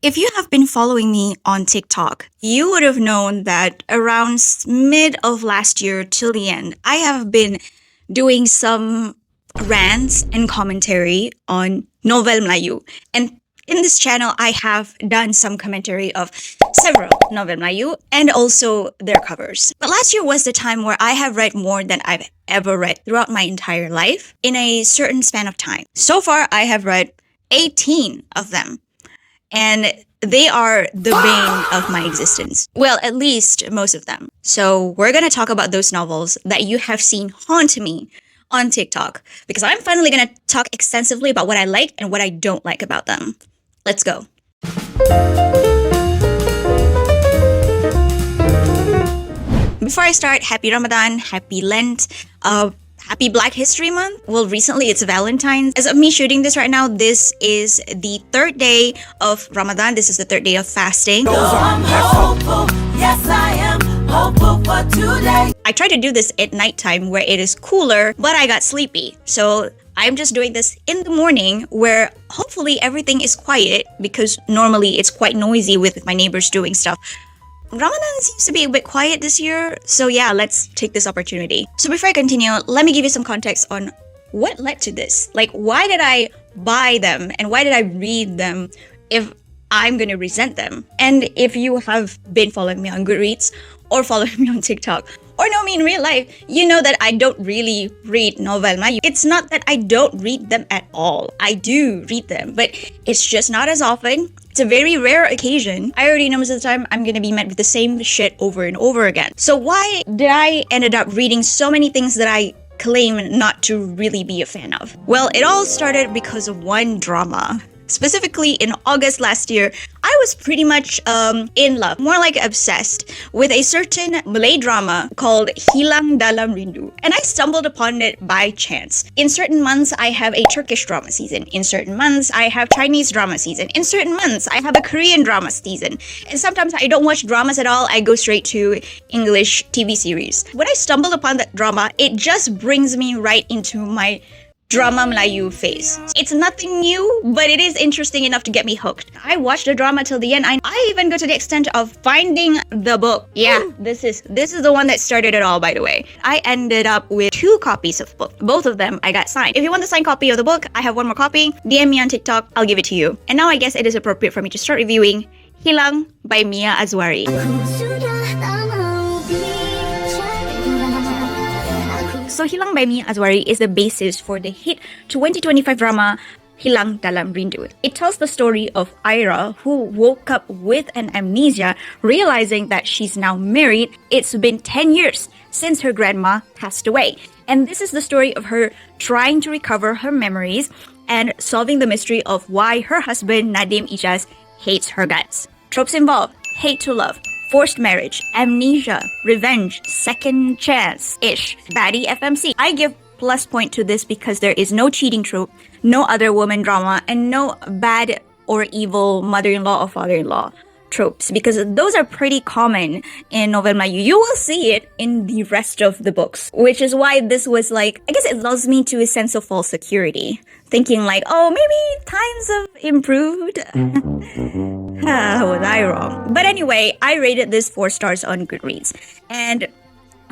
If you have been following me on TikTok, you would have known that around mid of last year till the end, I have been doing some rants and commentary on novel Melayu. And in this channel, I have done some commentary of several novel Melayu and also their covers. But last year was the time where I have read more than I've ever read throughout my entire life in a certain span of time. So far, I have read 18 of them. And they are the bane of my existence. Well, at least most of them. So we're going to talk about those novels that you have seen haunt me on TikTok. Because I'm finally going to talk extensively about what I like and what I don't like about them. Let's go. Before I start, happy Ramadan, happy Lent, happy Black History Month. Well, recently it's Valentine's. As of me shooting this right now, this is the third day of Ramadan. This is the third day of fasting. I'm hopeful. Yes, I am hopeful for today. I tried to do this at nighttime where it is cooler, but I got sleepy. So I'm just doing this in the morning where hopefully everything is quiet because normally it's quite noisy with my neighbors doing stuff. Ramadan seems to be a bit quiet this year, so yeah, let's take this opportunity. So before I continue, let me give you some context on what led to this. Like, why did I buy them and why did I read them if I'm gonna resent them? And if you have been following me on Goodreads or following me on TikTok or know me in real life, you know that I don't really read novel Melayu. It's not that I don't read them at all. I do read them, but it's just not as often. It's a very rare occasion. I already know most of the time I'm gonna be met with the same shit over and over again. So why did I ended up reading so many things that I claim not to really be a fan of? Well, it all started because of one drama. Specifically in August last year, I was pretty much in love, more like obsessed, with a certain Malay drama called Hilang dalam Rindu. And I stumbled upon it by chance. In certain months, I have a Turkish drama season. In certain months, I have Chinese drama season. In certain months, I have a Korean drama season. And sometimes I don't watch dramas at all. I go straight to English TV series. When I stumbled upon that drama, it just brings me right into my drama Melayu phase. It's nothing new, but it is interesting enough to get me hooked. I watched the drama till the end. I even go to the extent of finding the book. Yeah, this is the one that started it all, by the way. I ended up with 2 copies of the book. Both of them I got signed. If you want the signed copy of the book, I have one more copy. DM me on TikTok, I'll give it to you. And now I guess it is appropriate for me to start reviewing Hilang by Ieya Azwari. So Hilang by Ieya Azwari is the basis for the hit 2025 drama Hilang dalam Rindu. It tells the story of Ieya, who woke up with an amnesia, realizing that she's now married. It's been 10 years since her grandma passed away. And this is the story of her trying to recover her memories and solving the mystery of why her husband, Nadim Ijaz, hates her guts. Tropes involved: hate to love, forced marriage, amnesia, revenge, second chance-ish, baddie FMC. I give plus point to this because there is no cheating trope, no other woman drama, and no bad or evil mother-in-law or father-in-law tropes, because those are pretty common in novel Melayu. You will see it in the rest of the books, which is why this was like, I guess it lulls me to a sense of false security, thinking like, oh, maybe times have improved. Was I wrong? But anyway, I rated this 4 stars on Goodreads. And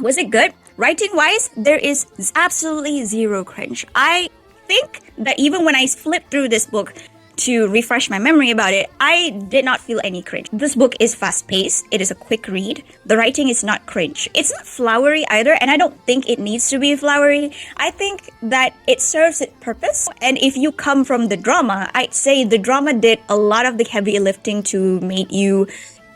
was it good? Writing-wise, there is absolutely zero cringe. I think that even when I flipped through this book to refresh my memory about it, I did not feel any cringe. This book is fast-paced. It is a quick read. The writing is not cringe. It's not flowery either, and I don't think it needs to be flowery. I think that it serves its purpose. And if you come from the drama, I'd say the drama did a lot of the heavy lifting to make you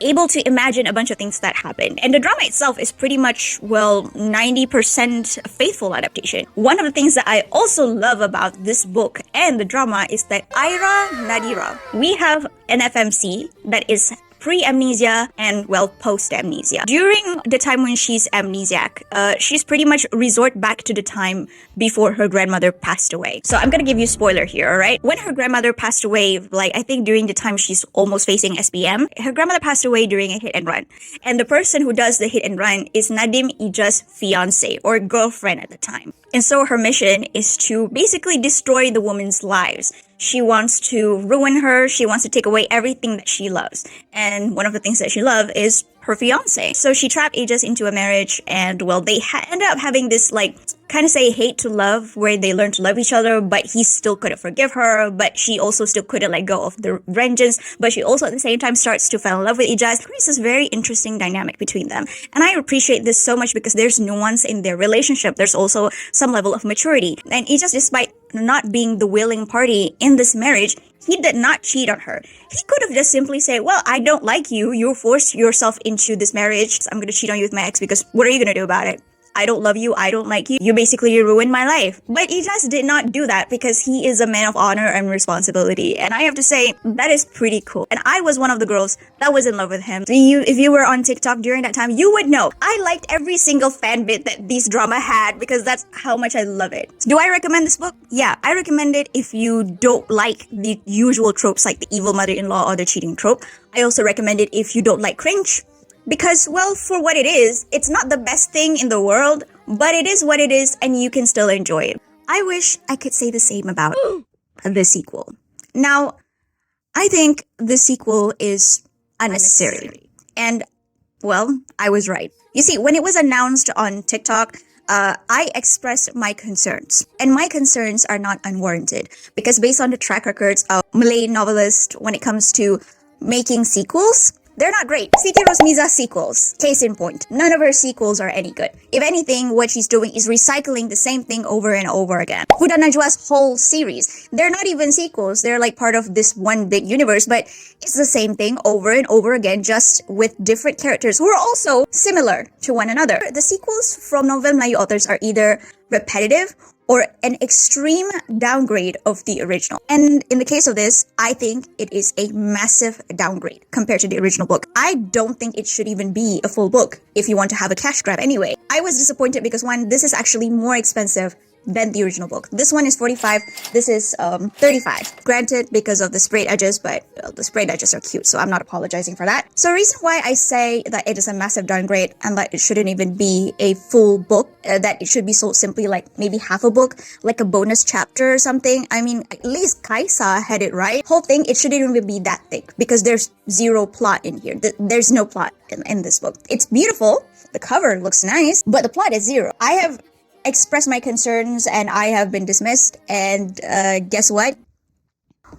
able to imagine a bunch of things that happened. And the drama itself is pretty much, well, 90% faithful adaptation. One of the things that I also love about this book and the drama is that Ieya Nadira, we have an FMC that is pre-amnesia and, well, post-amnesia. During the time when she's amnesiac, she's pretty much resort back to the time before her grandmother passed away. So I'm gonna give you a spoiler here, alright? When her grandmother passed away, like, I think during the time she's almost facing SPM, her grandmother passed away during a hit and run. And the person who does the hit and run is Nadim Ijaz's fiance or girlfriend at the time. And so her mission is to basically destroy the woman's lives. She wants to ruin her. She wants to take away everything that she loves. And one of the things that she loves is her fiance. So she trapped Ieya into a marriage, and well, they ended up having this like kind of say hate to love, where they learn to love each other, but he still couldn't forgive her, but she also still couldn't let go of the vengeance, but she also at the same time starts to fall in love with Ieya. It creates this very interesting dynamic between them, and I appreciate this so much because there's nuance in their relationship. There's also some level of maturity, and Ieya, despite not being the willing party in this marriage, he did not cheat on her. He could have just simply said, well, I don't like you. You forced yourself into this marriage. I'm going to cheat on you with my ex because what are you going to do about it? I don't love you. I don't like you. You basically ruined my life. But he just did not do that because he is a man of honor and responsibility. And I have to say, that is pretty cool. And I was one of the girls that was in love with him. So if you were on TikTok during that time, you would know. I liked every single fan bit that this drama had because that's how much I love it. Do I recommend this book? Yeah, I recommend it if you don't like the usual tropes like the evil mother-in-law or the cheating trope. I also recommend it if you don't like cringe. Because, well, for what it is, it's not the best thing in the world, but it is what it is and you can still enjoy it. I wish I could say the same about the sequel. Now, I think the sequel is unnecessary. And, well, I was right. You see, when it was announced on TikTok, I expressed my concerns. And my concerns are not unwarranted. Because based on the track records of Malay novelists when it comes to making sequels, they're not great. Siti Rosmiza's sequels, case in point, none of her sequels are any good. If anything, what she's doing is recycling the same thing over and over again. Hudanajwa's whole series, they're not even sequels. They're like part of this one big universe, but it's the same thing over and over again, just with different characters who are also similar to one another. The sequels from novel Melayu authors are either repetitive or an extreme downgrade of the original. And in the case of this, I think it is a massive downgrade compared to the original book. I don't think it should even be a full book if you want to have a cash grab anyway. I was disappointed because one, this is actually more expensive than the original book. This one is 45, this is 35. Granted, because of the sprayed edges, but the sprayed edges are cute, so I'm not apologizing for that. So the reason why I say that it is a massive downgrade and that it shouldn't even be a full book, that it should be sold simply like maybe half a book, like a bonus chapter or something. I mean, at least Kaisa had it right. Whole thing, it shouldn't even be that thick because there's zero plot in here. There's no plot in this book. It's beautiful, the cover looks nice, but the plot is zero. I have expressed my concerns and I have been dismissed, and guess what?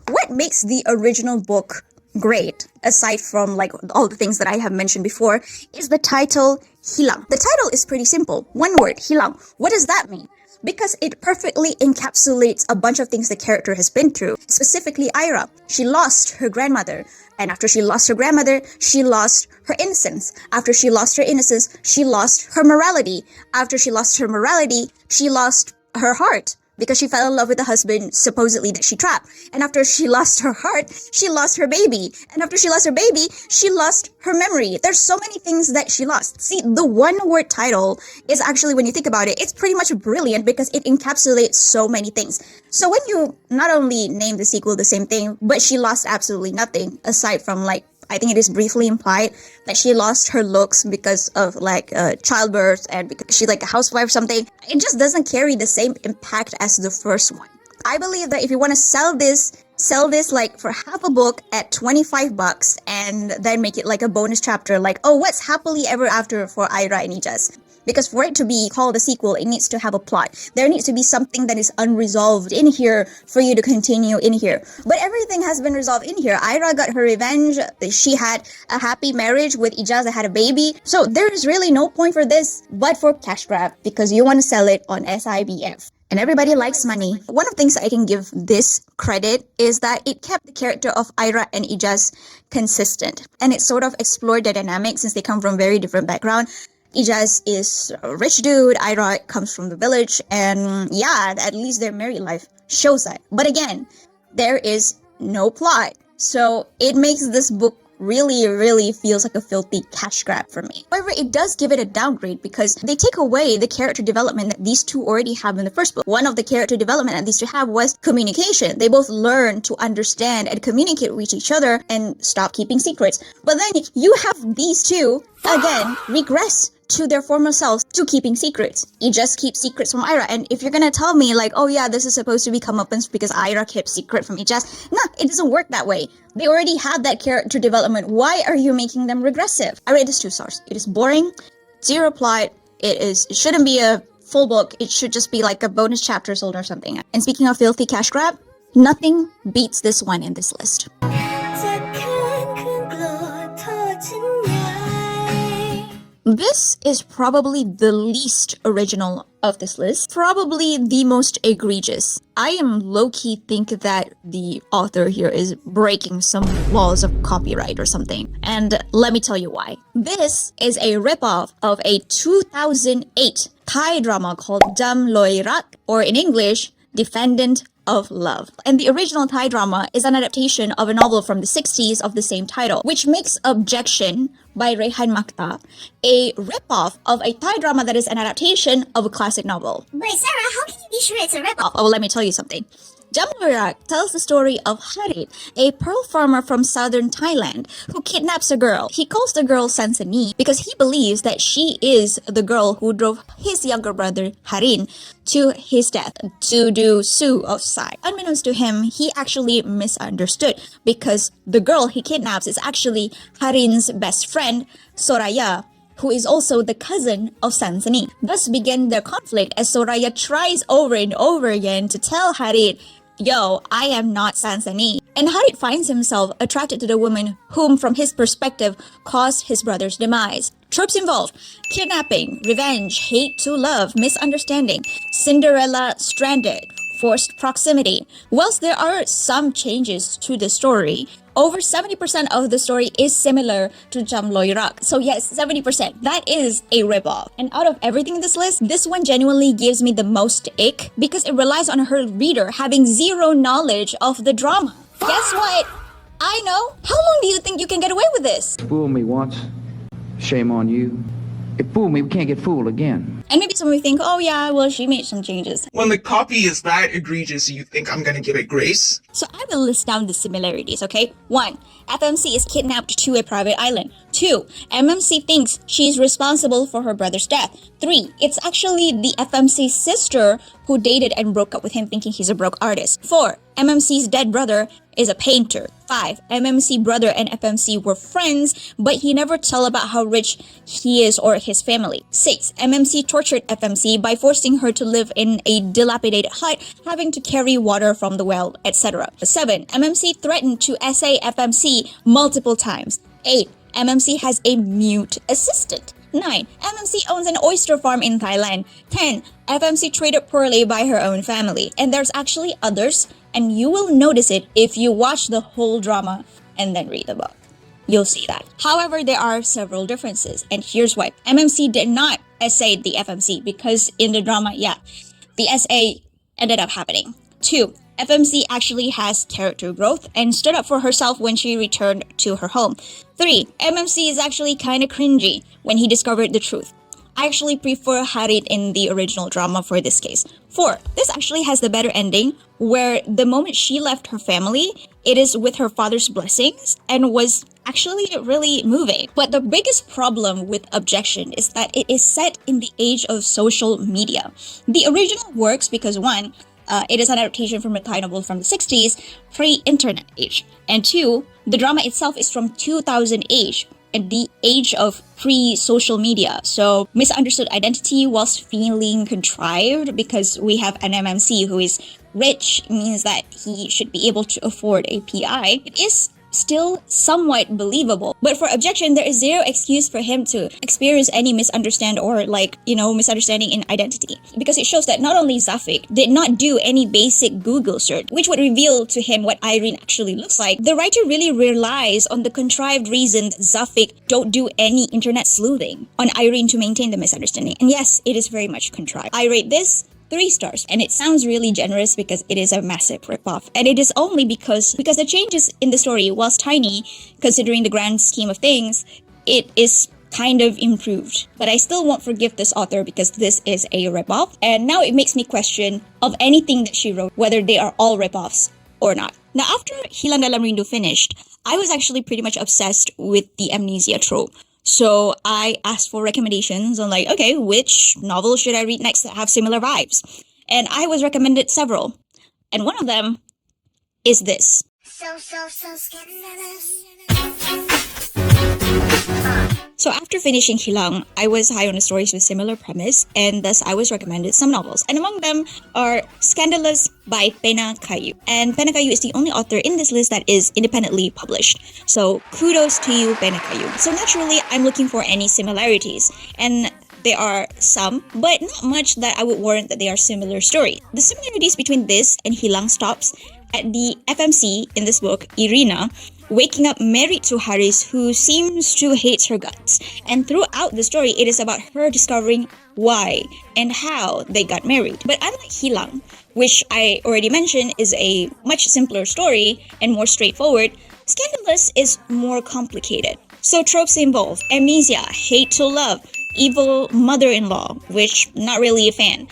What makes the original book great, aside from like all the things that I have mentioned before, is the title Hilang. The title is pretty simple. One word, Hilang. What does that mean? Because it perfectly encapsulates a bunch of things the character has been through. Specifically, Ieya. She lost her grandmother. And after she lost her grandmother, she lost her innocence. After she lost her innocence, she lost her morality. After she lost her morality, she lost her heart. Because she fell in love with the husband, supposedly, that she trapped. And after she lost her heart, she lost her baby. And after she lost her baby, she lost her memory. There's so many things that she lost. See, the one-word title is actually, when you think about it, it's pretty much brilliant because it encapsulates so many things. So when you not only name the sequel the same thing, but she lost absolutely nothing, aside from like, I think it is briefly implied that she lost her looks because of like childbirth and because she's like a housewife or something. It just doesn't carry the same impact as the first one. I believe that if you want to sell this like for half a book at 25 bucks and then make it like a bonus chapter, like, oh, what's happily ever after for Ieya and Ieya? Because for it to be called a sequel, it needs to have a plot. There needs to be something that is unresolved in here for you to continue in here. But everything has been resolved in here. Ieya got her revenge. She had a happy marriage with Ieya that had a baby. So there is really no point for this but for cash grab because you want to sell it on SIBF. And everybody likes money. One of the things I can give this credit is that it kept the character of Ieya and Ieya consistent. And it sort of explored the dynamic since they come from very different backgrounds. Ieya is a rich dude, Ieya comes from the village, and yeah, at least their married life shows that. But again, there is no plot. So it makes this book really feels like a filthy cash grab for me. However, it does give it a downgrade because they take away the character development that these two already have in the first book. One of the character development that these two have was communication. They both learn to understand and communicate with each other and stop keeping secrets. But then you have these two, again, regress to their former selves to keeping secrets. You just keep secrets from Ieya. And if you're gonna tell me like, oh yeah, this is supposed to be comeuppance because Ieya kept secret from Ijaz, nah, it doesn't work that way. They already have that character development. Why are you making them regressive? I rate this 2 stars. It is boring, zero plot. It shouldn't be a full book. It should just be like a bonus chapter sold or something. And speaking of filthy cash grab, nothing beats this one in this list. This is probably the least original of this list, probably the most egregious. I am low-key think that the author here is breaking some laws of copyright or something, and let me tell you why. This is a ripoff of a 2008 Thai drama called Dam Loi Rak, or in English, Defendant of Love. And the original Thai drama is an adaptation of a novel from the 60s of the same title, which makes Objection by Rehan Makhtar a ripoff of a Thai drama that is an adaptation of a classic novel. Wait, Sarah, how can you be sure it's a ripoff? Oh, well, let me tell you something. Dam Loi Rak tells the story of Thariq, a pearl farmer from southern Thailand who kidnaps a girl. He calls the girl Sansani because he believes that she is the girl who drove his younger brother Harin to his death to do Su of Sai. Unbeknownst to him, he actually misunderstood because the girl he kidnaps is actually Harin's best friend, Soraya, who is also the cousin of Sansani. Thus began their conflict as Soraya tries over and over again to tell Harit, yo, I am not Sansani. And Harit finds himself attracted to the woman whom, from his perspective, caused his brother's demise. Tropes involved: kidnapping, revenge, hate to love, misunderstanding, Cinderella stranded, forced proximity. Whilst there are some changes to the story, over 70% of the story is similar to Dam Loi Rak. So yes, 70%. That is a ripoff. And out of everything in this list, this one genuinely gives me the most ick because it relies on her reader having zero knowledge of the drama. Guess what? I know. How long do you think you can get away with this? Fool me once, shame on you. If fool me, we can't get fooled again. And maybe some of you think, oh yeah, well, she made some changes. When the copy is that egregious, you think I'm gonna give it grace? So I will list down the similarities, okay? 1. FMC is kidnapped to a private island. 2. MMC thinks she's responsible for her brother's death. 3. It's actually the FMC's sister who dated and broke up with him thinking he's a broke artist. 4. MMC's dead brother is a painter. 5. MMC brother and FMC were friends, but he never tell about how rich he is or his family. 6. MMC tortured FMC by forcing her to live in a dilapidated hut, having to carry water from the well, etc. 7. MMC threatened to essay FMC multiple times. 8. MMC has a mute assistant. 9. MMC owns an oyster farm in Thailand. 10. FMC treated poorly by her own family. And there's actually others, and you will notice it if you watch the whole drama and then read the book. You'll see that. However, there are several differences, and here's why. MMC did not essay the FMC because in the drama, yeah, the SA ended up happening. 2. FMC actually has character growth and stood up for herself when she returned to her home. 3. MMC is actually kinda cringy when he discovered the truth. I actually prefer Harit in the original drama for this case. 4. This actually has the better ending where the moment she left her family, it is with her father's blessings and was actually really moving. But the biggest problem with Objection is that it is set in the age of social media. The original works because 1, it is an adaptation from a Thai novel from the 60s, pre-internet age. And 2, the drama itself is from 2000 age, and the age of pre-social media. So misunderstood identity whilst feeling contrived because we have an MMC who is rich means that he should be able to afford a PI. It is still somewhat believable. But for Objection, there is zero excuse for him to experience any misunderstanding or misunderstanding in identity. Because it shows that not only Zafik did not do any basic Google search, which would reveal to him what Irene actually looks like, the writer really relies on the contrived reason that Zafik don't do any internet sleuthing on Irene to maintain the misunderstanding. And yes, it is very much contrived. I rate this 3 stars, and it sounds really generous because it is a massive ripoff, and it is only because the changes in the story, whilst tiny considering the grand scheme of things, it is kind of improved. But I still won't forgive this author because this is a ripoff, and now it makes me question of anything that she wrote, whether they are all ripoffs or not. Now, after Hilang Dalam Rindu finished, I was actually pretty much obsessed with the amnesia trope. So I asked for recommendations on like, okay, which novel should I read next that have similar vibes? And I was recommended several. And one of them is this. So scandalous. So after finishing Hilang, I was high on the stories with similar premise, and thus I was recommended some novels. And among them are Scandalous by Pena Kayu. And Pena Kayu is the only author in this list that is independently published. So kudos to you, Pena Kayu. So naturally, I'm looking for any similarities. And there are some, but not much that I would warrant that they are similar stories. The similarities between this and Hilang stops at the FMC in this book, Irina, waking up married to Haris, who seems to hate her guts. And throughout the story, it is about her discovering why and how they got married. But unlike Hilang, which I already mentioned is a much simpler story and more straightforward, Scandalous is more complicated. So tropes involve amnesia, hate to love, evil mother-in-law, which not really a fan,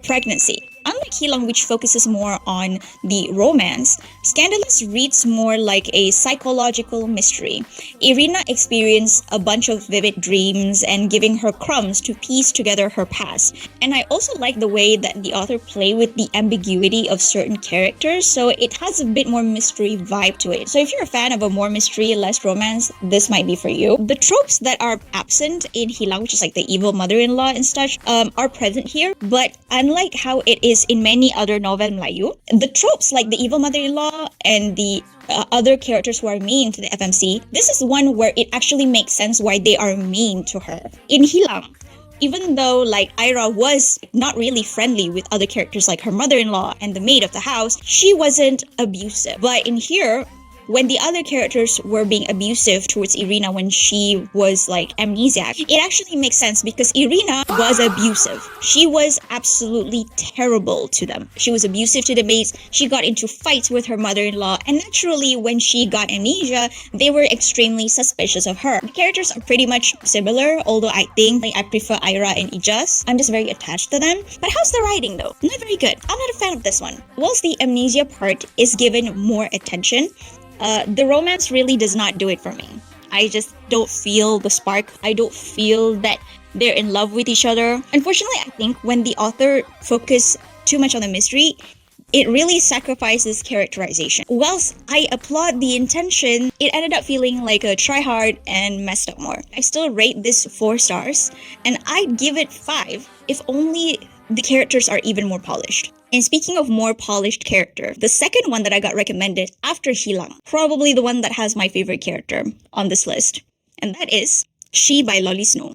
pregnancy. Unlike Hilang, which focuses more on the romance, Scandalous reads more like a psychological mystery. Irina experienced a bunch of vivid dreams and giving her crumbs to piece together her past. And I also like the way that the author play with the ambiguity of certain characters, so it has a bit more mystery vibe to it. So if you're a fan of a more mystery, less romance, this might be for you. The tropes that are absent in Hilang, which is like the evil mother-in-law and such, are present here, but unlike how it is in many other novel Melayu, the tropes like the evil mother-in-law and the other characters who are mean to the FMC, this is one where it actually makes sense why they are mean to her. In Hilang, even though like Ieya was not really friendly with other characters like her mother-in-law and the maid of the house, she wasn't abusive. But in here, when the other characters were being abusive towards Irina when she was like amnesiac, it actually makes sense because Irina was abusive. She was absolutely terrible to them. She was abusive to the maids. She got into fights with her mother-in-law, and naturally when she got amnesia, they were extremely suspicious of her. The characters are pretty much similar, although I think like, I prefer Ieya and Ijas. I'm just very attached to them. But how's the writing though? Not very good. I'm not a fan of this one. Whilst the amnesia part is given more attention, the romance really does not do it for me. I just don't feel the spark. I don't feel that they're in love with each other. Unfortunately, I think when the author focuses too much on the mystery, it really sacrifices characterization. Whilst I applaud the intention, it ended up feeling like a try hard and messed up more. I still rate this 4 stars, and I'd give it 5 if only the characters are even more polished. And speaking of more polished character, the second one that I got recommended after Hilang, probably the one that has my favorite character on this list, and that is She by Lollysnow.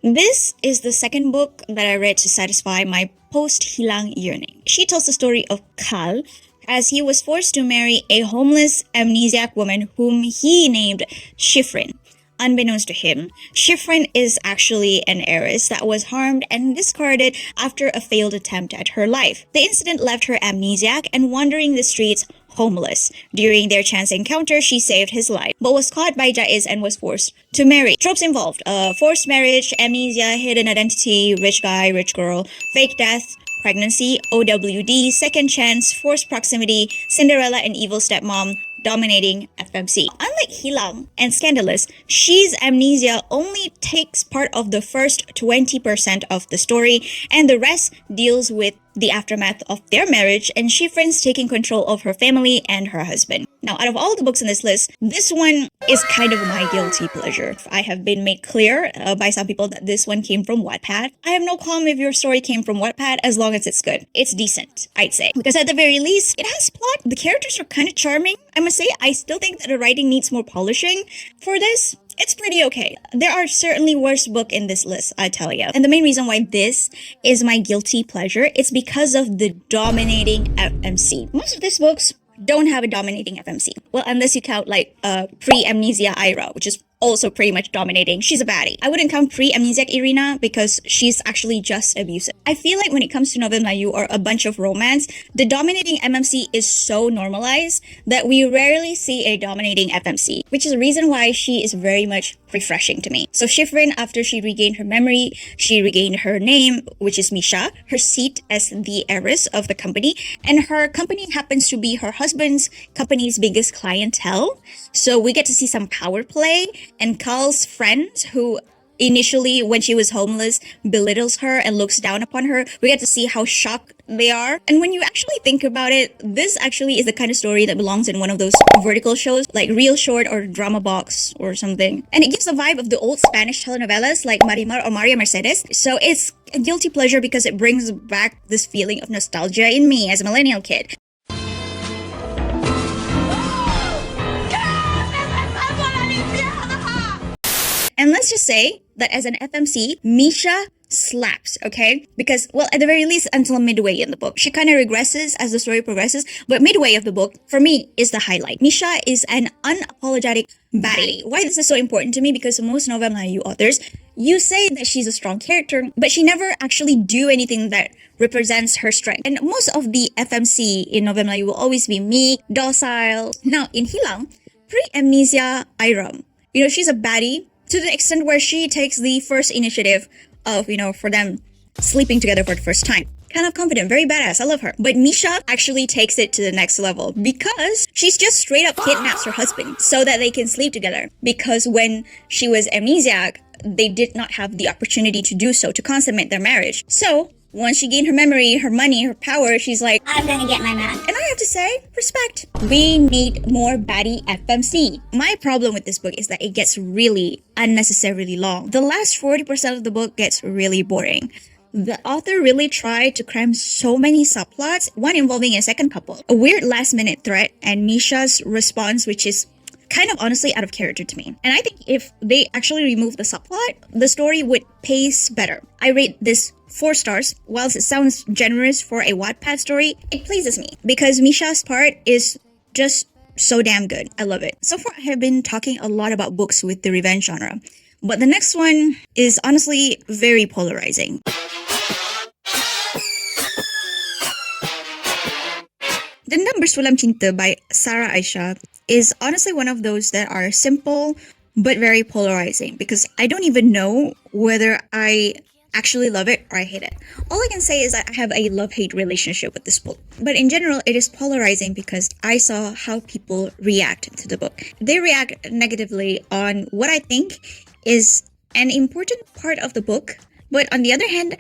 This is the second book that I read to satisfy my post-Hilang yearning. She tells the story of Kal, as he was forced to marry a homeless amnesiac woman whom he named Shifrin. Unbeknownst to him, Shifrin is actually an heiress that was harmed and discarded after a failed attempt at her life. The incident left her amnesiac and wandering the streets homeless. During their chance encounter, she saved his life, but was caught by Jaiz and was forced to marry. Tropes involved: forced marriage, amnesia, hidden identity, rich guy, rich girl, fake death, pregnancy, OWD, second chance, forced proximity, Cinderella and evil stepmom, dominating FMC. Unlike Hilang and Scandalous, She's amnesia only takes part of the first 20% of the story, and the rest deals with the aftermath of their marriage and Shifrin's taking control of her family and her husband. Now, out of all the books in this list, this one is kind of my guilty pleasure. I have been made clear by some people that this one came from Wattpad. I have no qualm if your story came from Wattpad as long as it's good. It's decent, I'd say. Because at the very least, it has plot. The characters are kind of charming. I must say, I still think that the writing needs more polishing for this. It's pretty okay. There are certainly worse books in this list, I tell you. And the main reason why this is my guilty pleasure is because of the dominating FMC. Most of these books don't have a dominating FMC. Well, unless you count like pre-amnesia Ieya, which is also pretty much dominating. She's a baddie. I wouldn't count pre-amnesiac Irina because she's actually just abusive. I feel like when it comes to novel melayu or a bunch of romance, the dominating MMC is so normalized that we rarely see a dominating FMC, which is the reason why she is very much refreshing to me. So Shifrin, after she regained her memory, she regained her name, which is Misha, her seat as the heiress of the company, and her company happens to be her husband's company's biggest clientele. So we get to see some power play, and Carl's friend, who initially, when she was homeless, belittles her and looks down upon her, we get to see how shocked they are. And when you actually think about it, this actually is the kind of story that belongs in one of those vertical shows like Real Short or Drama Box or something. And it gives the vibe of the old Spanish telenovelas like Marimar or Maria Mercedes. So it's a guilty pleasure because it brings back this feeling of nostalgia in me as a millennial kid. And let's just say that as an FMC, Misha slaps, okay? Because, well, at the very least, until midway in the book. She kind of regresses as the story progresses, but midway of the book, for me, is the highlight. Misha is an unapologetic baddie. Why this is so important to me? Because most novel Melayu authors, you say that she's a strong character, but she never actually do anything that represents her strength. And most of the FMC in novel Melayu will always be meek, docile. Now, in Hilang, pre-amnesia Iram, she's a baddie, to the extent where she takes the first initiative of, for them sleeping together for the first time. Kind of confident, very badass, I love her. But Misha actually takes it to the next level because she's just straight up kidnaps her husband so that they can sleep together. Because when she was amnesiac, they did not have the opportunity to do so, to consummate their marriage. So once she gained her memory, her money, her power, she's like, I'm gonna get my man. And I have to say, respect. We need more baddie FMC. My problem with this book is that it gets really unnecessarily long. The last 40% of the book gets really boring. The author really tried to cram so many subplots, one involving a second couple, a weird last-minute threat, and Misha's response, which is kind of honestly out of character to me. And I think if they actually remove the subplot, the story would pace better. I rate this 4 stars. Whilst it sounds generous for a Wattpad story, it pleases me because Misha's part is just so damn good. I love it. So far, I have been talking a lot about books with the revenge genre, but the next one is honestly very polarizing. Dendam Bersulam Cinta by Sara Aisha is honestly one of those that are simple but very polarizing because I don't even know whether I actually love it or I hate it. All I can say is that I have a love-hate relationship with this book. But in general, it is polarizing because I saw how people react to the book. They react negatively on what I think is an important part of the book. But on the other hand,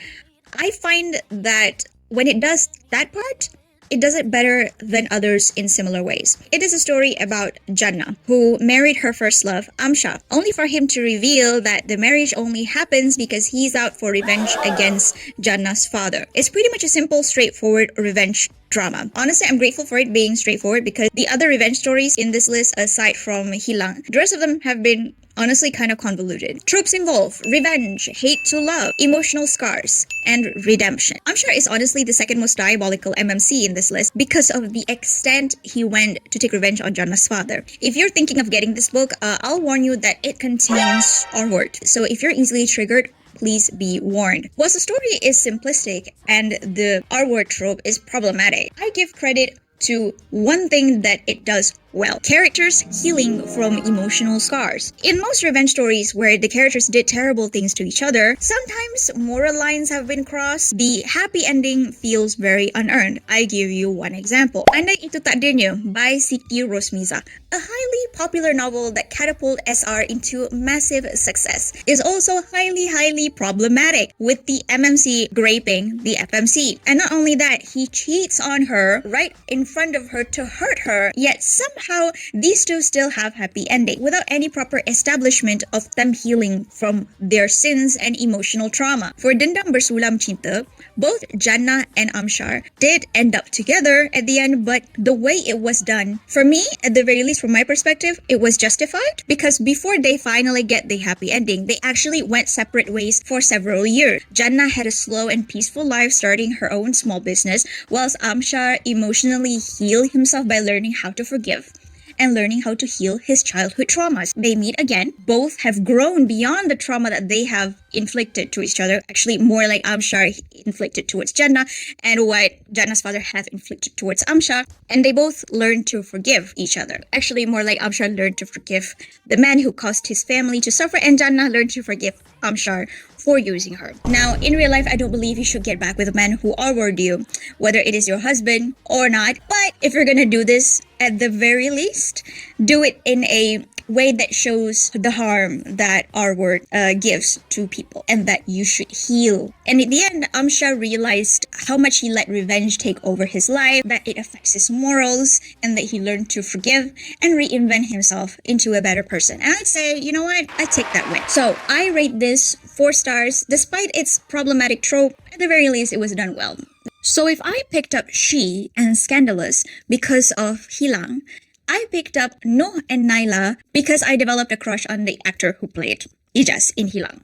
I find that when it does that part, it does it better than others in similar ways. It is a story about Jannah, who married her first love, Amsha, only for him to reveal that the marriage only happens because he's out for revenge against Jannah's father. It's pretty much a simple, straightforward revenge drama. Honestly, I'm grateful for it being straightforward because the other revenge stories in this list, aside from Hilang, the rest of them have been honestly kind of convoluted. Tropes involve revenge, hate to love, emotional scars, and redemption. Amshar is honestly the second most diabolical MMC in this list because of the extent he went to take revenge on Jannah's father. If you're thinking of getting this book, I'll warn you that it contains R-word. So if you're easily triggered, please be warned. Whilst the story is simplistic and the R-word trope is problematic, I give credit to one thing that it does well: characters healing from emotional scars. In most revenge stories where the characters did terrible things to each other, sometimes moral lines have been crossed. The happy ending feels very unearned. I give you one example. Andai Itu Takdirnya by Siti Rosmiza, a highly popular novel that catapulted SR into massive success, is also highly problematic, with the MMC graping the FMC. And not only that, he cheats on her right in front of her to hurt her, yet somehow these two still have happy ending without any proper establishment of them healing from their sins and emotional trauma. For Dendam Bersulam Cinta, both Jannah and Amshar did end up together at the end, but the way it was done, for me, at the very least from my perspective, it was justified because before they finally get the happy ending, they actually went separate ways for several years. Jannah had a slow and peaceful life starting her own small business, whilst Amshar emotionally healed himself by learning how to forgive. and learning how to heal his childhood traumas. They meet again. Both have grown beyond the trauma that they have inflicted to each other. Actually, more like Amshar inflicted towards Jannah and what Jannah's father have inflicted towards Amshar. And they both learn to forgive each other. Actually, more like Amshar learned to forgive the man who caused his family to suffer, and Jannah learned to forgive Amshar for using her. Now, in real life, I don't believe you should get back with men who R-word you, whether it is your husband or not. But if you're gonna do this, at the very least, do it in a way that shows the harm that R-word gives to people and that you should heal. And in the end, Amshar realized how much he let revenge take over his life, that it affects his morals, and that he learned to forgive and reinvent himself into a better person. And I'd say, you know what? I take that win. So I rate this 4 stars. Despite its problematic trope, at the very least, it was done well. So if I picked up She and Scandalous because of Hilang, I picked up Nuh and Nayla because I developed a crush on the actor who played Ijaz in Hilang.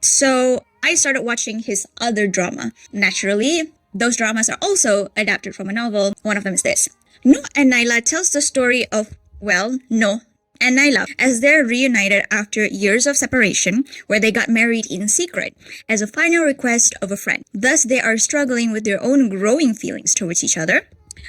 So I started watching his other drama. Naturally, those dramas are also adapted from a novel. One of them is this. Nuh and Nayla tells the story of, well, Nuh and Nayla as they're reunited after years of separation where they got married in secret as a final request of a friend. Thus, they are struggling with their own growing feelings towards each other,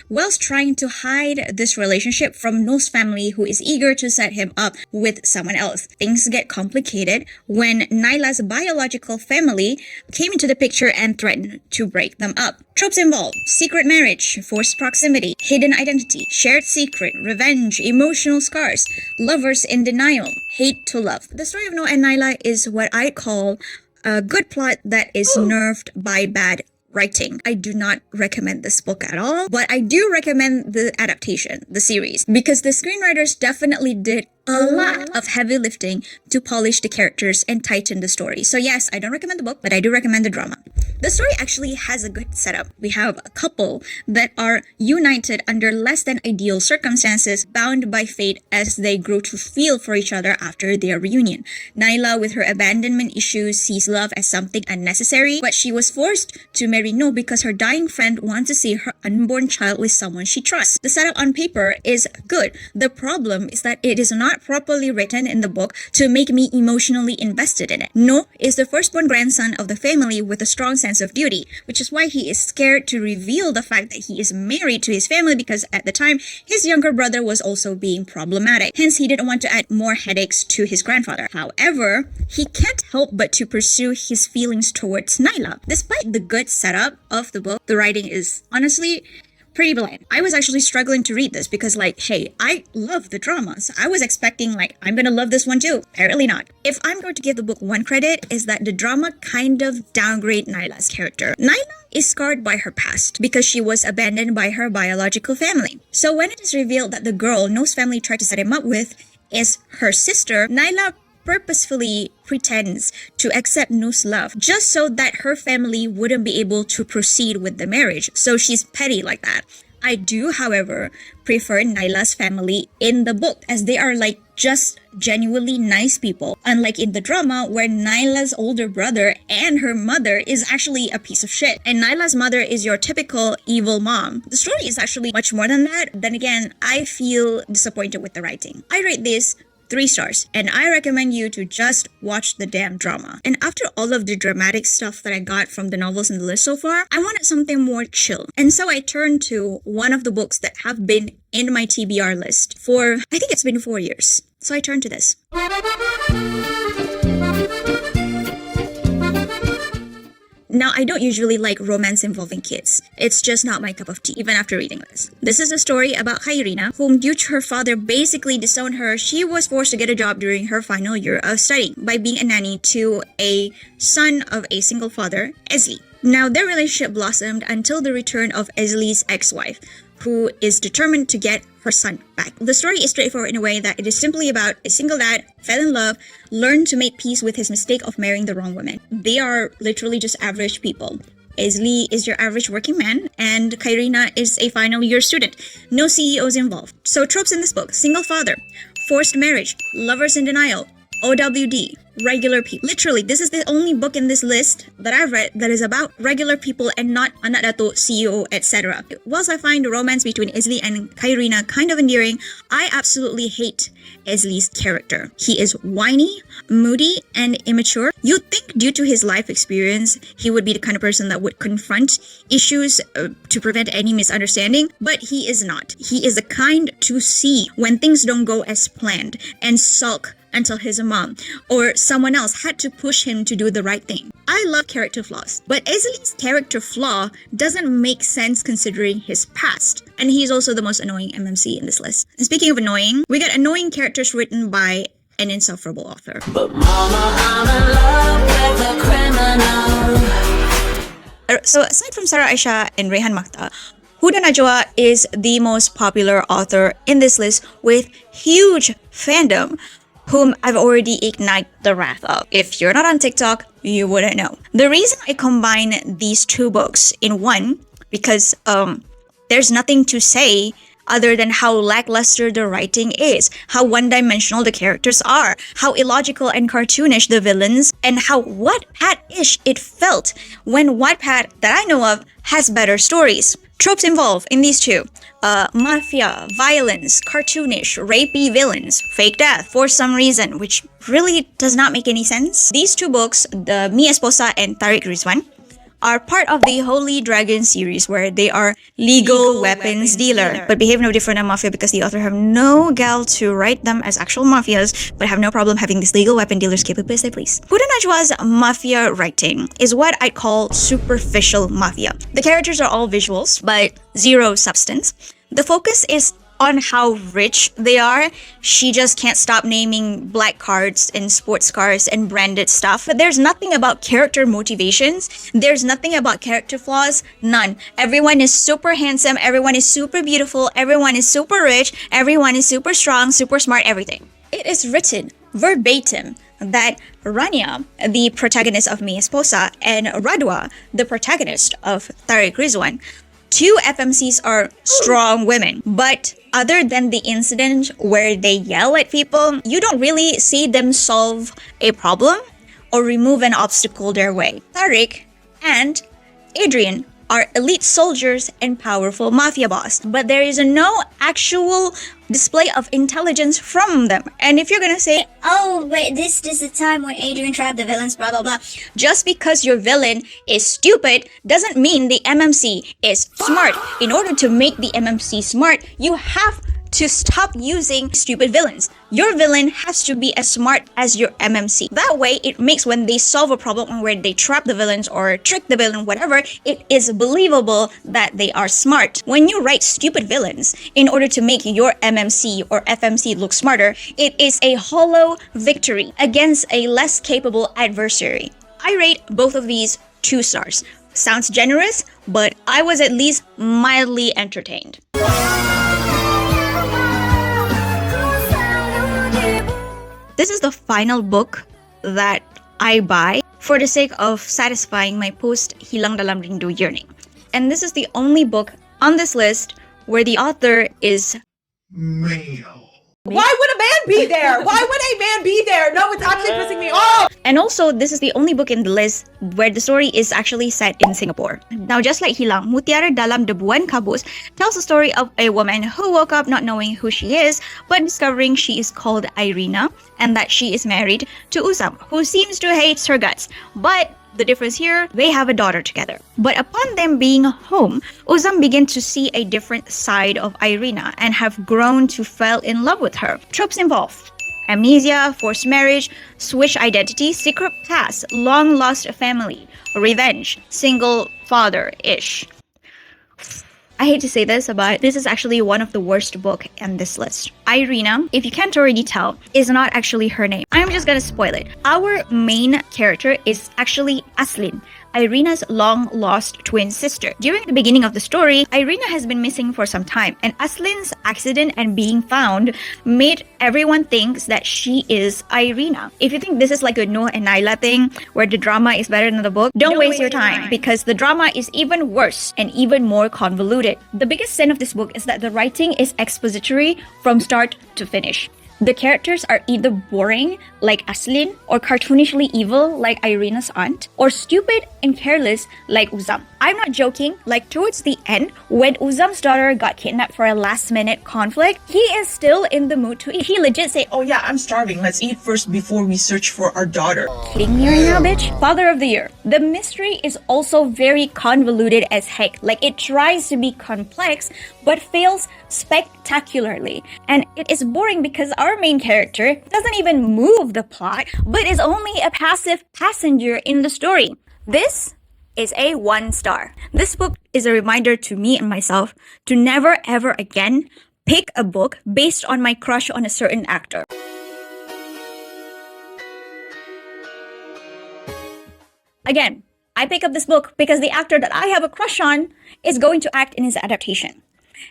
whilst trying to hide this relationship from Nuh's family, who is eager to set him up with someone else. Things get complicated when Nayla's biological family came into the picture and threatened to break them up. Tropes involve secret marriage, forced proximity, hidden identity, shared secret, revenge, emotional scars, lovers in denial, hate to love. The story of Nuh and Nayla is what I call a good plot that is nerfed by bad writing. I do not recommend this book at all, but I do recommend the adaptation, the series, because the screenwriters definitely did a lot of heavy lifting to polish the characters and tighten the story. So yes, I don't recommend the book, but I do recommend the drama. The story actually has a good setup. We have a couple that are united under less than ideal circumstances, bound by fate as they grow to feel for each other after their reunion. Nayla, with her abandonment issues, sees love as something unnecessary, but she was forced to marry Nuh because her dying friend wants to see her unborn child with someone she trusts. The setup on paper is good. The problem is that it is not properly written in the book to make me emotionally invested in it. Nuh is the firstborn grandson of the family with a strong sense of duty, which is why he is scared to reveal the fact that he is married to his family because at the time his younger brother was also being problematic. Hence, he didn't want to add more headaches to his grandfather. However, he can't help but to pursue his feelings towards Nayla. Despite the good setup of the book, the writing is honestly pretty bland. I was actually struggling to read this because hey, I love the drama. So I was expecting I'm gonna love this one too. Apparently not. If I'm going to give the book one credit, is that the drama kind of downgrade Nayla's character. Nayla is scarred by her past because she was abandoned by her biological family. So when it is revealed that the girl Nuh's family tried to set him up with is her sister, Nayla purposefully pretends to accept Nuh's love just so that her family wouldn't be able to proceed with the marriage. So she's petty like that. I do, however, prefer Nayla's family in the book as they are just genuinely nice people. Unlike in the drama where Nayla's older brother and her mother is actually a piece of shit. And Nayla's mother is your typical evil mom. The story is actually much more than that. Then again, I feel disappointed with the writing. I rate this 3 stars, and I recommend you to just watch the damn drama. And after all of the dramatic stuff that I got from the novels in the list so far, I wanted something more chill. And so I turned to one of the books that have been in my TBR list for, I think it's been 4 years. So I turned to this. Now, I don't usually like romance involving kids. It's just not my cup of tea, even after reading this. This is a story about Khairina, whom due to her father basically disowned her, she was forced to get a job during her final year of studying by being a nanny to a son of a single father, Esli. Now, their relationship blossomed until the return of Esli's ex-wife, who is determined to get her son back. The story is straightforward in a way that it is simply about a single dad, fell in love, learned to make peace with his mistake of marrying the wrong woman. They are literally just average people. Esli is your average working man, and Khairina is a final year student. No CEOs involved. So tropes in this book: single father, forced marriage, lovers in denial, OWD, regular people. Literally, this is the only book in this list that I've read that is about regular people and not anak dato, CEO, etc. Whilst I find the romance between Esli and Kayu kind of endearing, I absolutely hate Esli's character. He is whiny, moody, and immature. You'd think due to his life experience, he would be the kind of person that would confront issues to prevent any misunderstanding, but he is not. He is the kind to see when things don't go as planned and sulk until his mom or someone else had to push him to do the right thing. I love character flaws, but Esli's character flaw doesn't make sense considering his past. And he's also the most annoying MMC in this list. And speaking of annoying, we got annoying characters written by an insufferable author. But mama, I'm in love with a criminal. So aside from Sara, Aisha, and Rehan, Makhtar, Hudanajwa is the most popular author in this list with huge fandom, whom I've already ignited the wrath of. If you're not on TikTok, you wouldn't know. The reason I combine these two books in one, because there's nothing to say other than how lackluster the writing is, how one-dimensional the characters are, how illogical and cartoonish the villains, and how Wattpad-ish it felt when Wattpad that I know of has better stories. Tropes involved in these two. Mafia, violence, cartoonish, rapey villains, fake death for some reason, which really does not make any sense. These two books, the Esposa and Thariq Ridzuwan, are part of the Holy Dragon series where they are legal weapons dealer, but behave no different than mafia because the author have no gal to write them as actual mafias, but have no problem having these legal weapon dealers keep it as they please. Hudanajwa's mafia writing is what I'd call superficial mafia. The characters are all visuals, but zero substance. The focus is on how rich they are. She just can't stop naming black cards and sports cars and branded stuff. But there's nothing about character motivations. There's nothing about character flaws. None. Everyone is super handsome. Everyone is super beautiful. Everyone is super rich. Everyone is super strong, super smart, everything. It is written verbatim that Rania, the protagonist of Esposa, and Radwa, the protagonist of Thariq Ridzuwan, two FMCs are strong women, but other than the incident where they yell at people, you don't really see them solve a problem or remove an obstacle their way. Thariq and Aaryan are elite soldiers and powerful mafia boss, but there is no actual display of intelligence from them. And if you're gonna say, Oh, but this is the time when Aaryan trapped the villains, blah blah blah. just because your villain is stupid doesn't mean the MMC is smart. In order to make the MMC smart, you have to stop using stupid villains. Your villain has to be as smart as your MMC. That way, it makes when they solve a problem where they trap the villains or trick the villain, whatever, it is believable that they are smart. When you write stupid villains in order to make your MMC or FMC look smarter, it is a hollow victory against a less capable adversary. I rate both of these 2 stars. Sounds generous, but I was at least mildly entertained. This is the final book that I buy for the sake of satisfying my post-Hilang dalam rindu yearning. And this is the only book on this list where the author is Male. Why would a man be there? Why would a man be there? No, it's actually pissing me off. And also, this is the only book in the list where the story is actually set in Singapore. Now, just like Hilang, Mutiara dalam Debuan Kabus tells the story of a woman who woke up not knowing who she is, but discovering she is called Irina and that she is married to Uzam, who seems to hate her guts. But the difference here, they have a daughter together. But upon them being home, Uzam began to see a different side of Irina and have grown to fall in love with her. Tropes involved: amnesia, forced marriage, switch identity, secret past, long lost family, revenge, single father-ish. I hate to say this, but this is actually one of the worst book in this list. Irina, if you can't already tell, is not actually her name. I'm just gonna spoil it. Our main character is actually Aslin, Irina's long-lost twin sister. During the beginning of the story, Irina has been missing for some time, and Aslin's accident and being found made everyone think that she is Irina. If you think this is like a Nuh Nayla thing, where the drama is better than the book, don't waste your time, because the drama is even worse and even more convoluted. The biggest sin of this book is that the writing is expository from start to finish. The characters are either boring, like Aslin, or cartoonishly evil, like Irina's aunt, or stupid and careless, like Uzam. I'm not joking, like towards the end, when Uzam's daughter got kidnapped for a last-minute conflict, he is still in the mood to eat. He legit say, Oh yeah, I'm starving. Let's eat first before we search for our daughter. kidding me right now, bitch? Father of the Year. The mystery is also very convoluted as heck. Like, it tries to be complex, but fails spectacularly. And it is boring because our main character doesn't even move the plot, but is only a passive passenger in the story. This is a 1 star. This book is a reminder to me and myself to never ever again pick a book based on my crush on a certain actor. Again, I pick up this book because the actor that I have a crush on is going to act in his adaptation.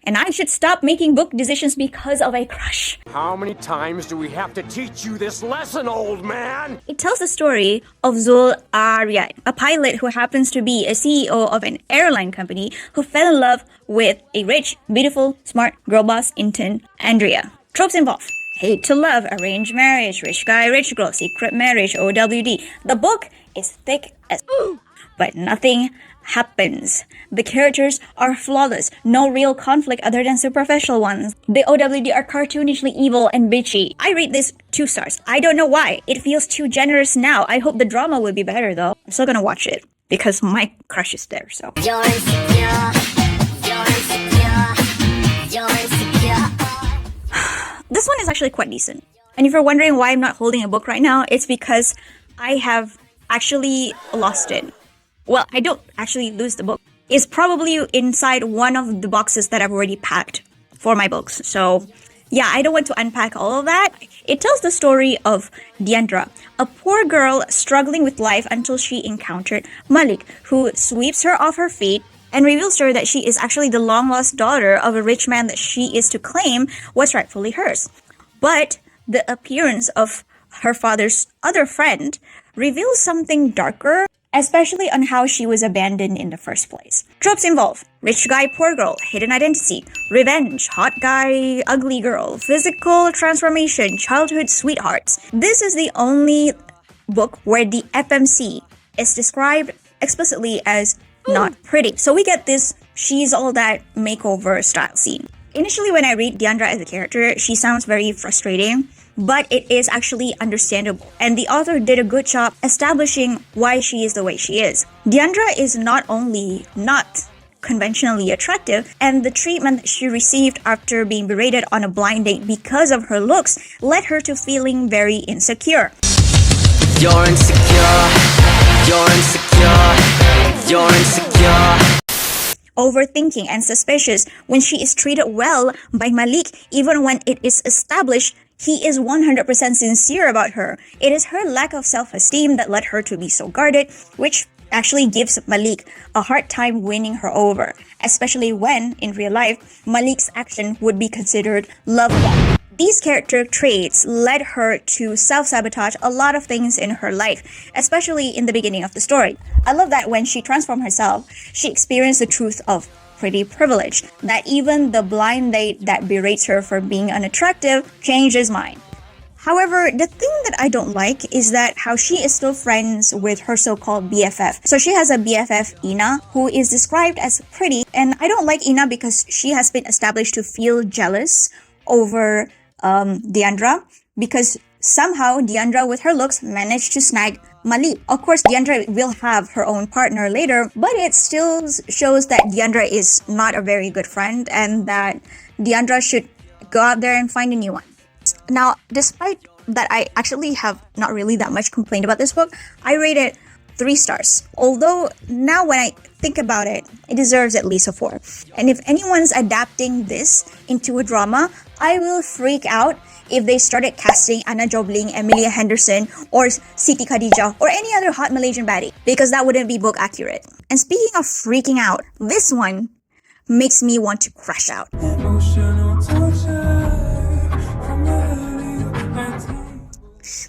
And I should stop making book decisions because of a crush. How many times do we have to teach you this lesson, old man? It tells the story of Aaryan, a pilot who happens to be a CEO of an airline company who fell in love with a rich, beautiful, smart girl boss intern, Andrea. Tropes involved: hate to love, arranged marriage, rich guy, rich girl, secret marriage, OWD. The book is thick as but nothing happens. The characters are flawless, no real conflict other than superficial ones. The OWD are cartoonishly evil and bitchy. I rate this 2 stars. I don't know why. It feels too generous now. I hope the drama will be better though. I'm still gonna watch it because my crush is there, so. You're insecure. You're insecure. You're insecure. This one is actually quite decent. And if you're wondering why I'm not holding a book right now, it's because I have actually lost it. Well, I don't actually lose the book. It's probably inside one of the boxes that I've already packed for my books. So, yeah, I don't want to unpack all of that. It tells the story of Deandra, a poor girl struggling with life until she encountered Malik, who sweeps her off her feet and reveals to her that she is actually the long-lost daughter of a rich man that she is to claim was rightfully hers. But the appearance of her father's other friend reveals something darker, especially on how she was abandoned in the first place. Tropes involve rich guy, poor girl, hidden identity, revenge, hot guy, ugly girl, physical transformation, childhood sweethearts. This is the only book where the FMC is described explicitly as not pretty. So we get this she's all that makeover style scene. Initially, when I read Deandra as a character, she sounds very frustrating, but it is actually understandable. And the author did a good job establishing why she is the way she is. Deandra is not only not conventionally attractive, and the treatment she received after being berated on a blind date because of her looks led her to feeling very insecure. You're insecure. You're insecure. You're insecure. Overthinking and suspicious when she is treated well by Malik, even when it is established he is 100% sincere about her. It is her lack of self-esteem that led her to be so guarded, which actually gives Malik a hard time winning her over, especially when, in real life, Malik's action would be considered lovable. These character traits led her to self-sabotage a lot of things in her life, especially in the beginning of the story. I love that when she transformed herself, she experienced the truth of pretty privilege, that even the blind date that berates her for being unattractive changes mind. However, the thing that I don't like is that how she is still friends with her so-called BFF. So she has a BFF, Ina, who is described as pretty, and I don't like Ina because she has been established to feel jealous over Deandra, because somehow Deandra with her looks managed to snag Malik. Of course, Deandra will have her own partner later, but it still shows that Deandra is not a very good friend and that Deandra should go out there and find a new one. Now, despite that I actually have not really that much complaint about this book, I rate it 3 stars. Although now when I think about it, it deserves at least a 4. And if anyone's adapting this into a drama, I will freak out if they started casting Anna Jobling, Emilia Henderson, or Siti Khadijah, or any other hot Malaysian baddie, because that wouldn't be book accurate. And speaking of freaking out, this one makes me want to crash out.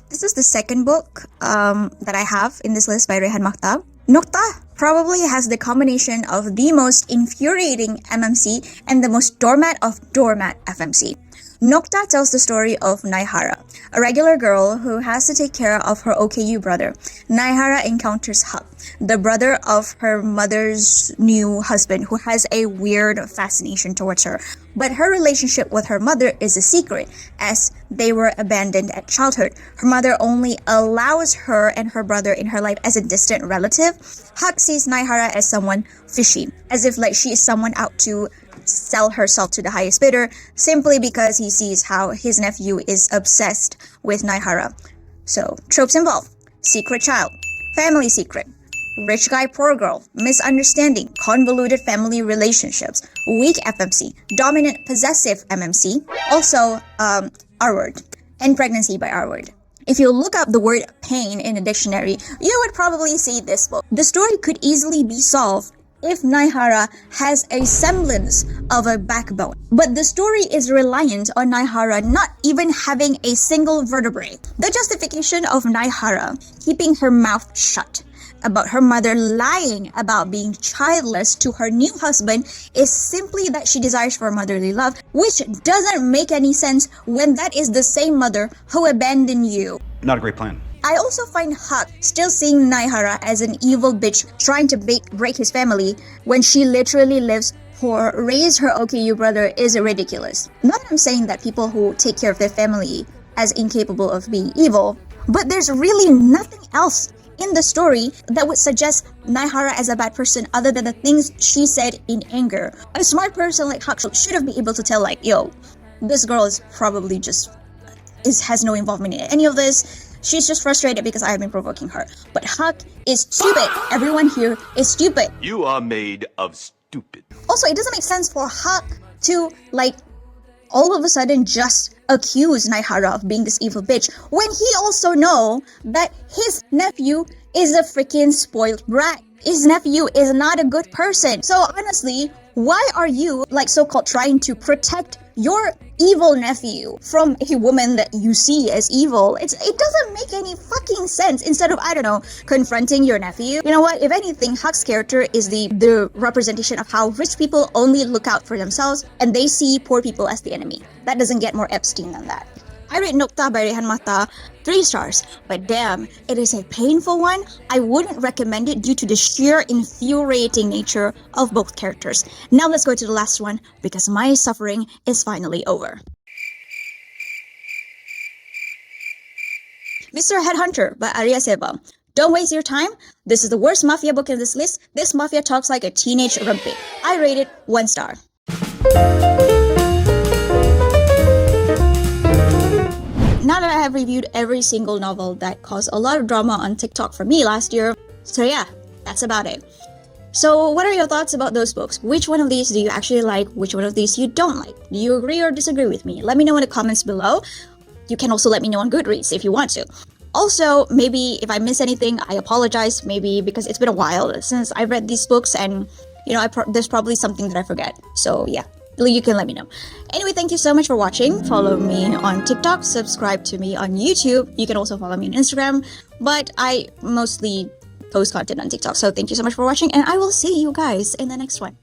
This is the second book that I have in this list by Rehan Makhtar. Nokta probably has the combination of the most infuriating MMC and the most doormat of doormat FMC. Nokta tells the story of Naihara, a regular girl who has to take care of her OKU brother. Naihara encounters Hak, the brother of her mother's new husband, who has a weird fascination towards her. But her relationship with her mother is a secret, as they were abandoned at childhood. Her mother only allows her and her brother in her life as a distant relative. Hak sees Naihara as someone fishy, as if like she is someone out to sell herself to the highest bidder, simply because he sees how his nephew is obsessed with Naihara. So, tropes involved: secret child, family secret, rich guy, poor girl, misunderstanding, convoluted family relationships, weak FMC, dominant possessive MMC, also R-word, and pregnancy by R-word. If you look up the word pain in a dictionary, you would probably see this book. The story could easily be solved if Naihara has a semblance of a backbone. But the story is reliant on Naihara not even having a single vertebrae. The justification of Naihara keeping her mouth shut about her mother lying about being childless to her new husband is simply that she desires for motherly love, which doesn't make any sense when that is the same mother who abandoned you. Not a great plan. I also find Hak still seeing Naihara as an evil bitch trying to break his family when she literally lives poor, raised her OKU brother is ridiculous. Not that I'm saying that people who take care of their family as incapable of being evil, but there's really nothing else in the story that would suggest Naihara as a bad person other than the things she said in anger. A smart person like Hak should have been able to tell like, yo, this girl is probably just has no involvement in any of this. She's just frustrated because I have been provoking her. But Hak is stupid. Everyone here is stupid. You are made of stupid. Also, it doesn't make sense for Hak to, like, all of a sudden just accuse Naihara of being this evil bitch when he also know that his nephew is a freaking spoiled brat. His nephew is not a good person. So honestly, why are you, like, so-called trying to protect your evil nephew from a woman that you see as evil? It doesn't make any fucking sense. Instead of, I don't know, confronting your nephew. You know what? If anything, Hak's character is the representation of how rich people only look out for themselves and they see poor people as the enemy. That doesn't get more Epstein than that. I rate Nokta by Rehan 3 stars, but damn, it is a painful one. I wouldn't recommend it due to the sheer infuriating nature of both characters. Now let's go to the last one, because my suffering is finally over. Mr. Headhunter by Ieya Sya. Don't waste your time. This is the worst mafia book in this list. This mafia talks like a teenage rumpet. I rate it 1 star. Now that I have reviewed every single novel that caused a lot of drama on TikTok for me last year, so yeah, that's about it. So what are your thoughts about those books? Which one of these do you actually like? Which one of these you don't like? Do you agree or disagree with me? Let me know in the comments below. You can also let me know on Goodreads if you want to. Also, maybe if I miss anything, I apologize, maybe because it's been a while since I read these books and, you know, there's probably something that I forget. So yeah. You can let me know. Anyway, thank you so much for watching. Follow me on TikTok, subscribe to me on YouTube. You can also follow me on Instagram, but I mostly post content on TikTok. So thank you so much for watching, and I will see you guys in the next one.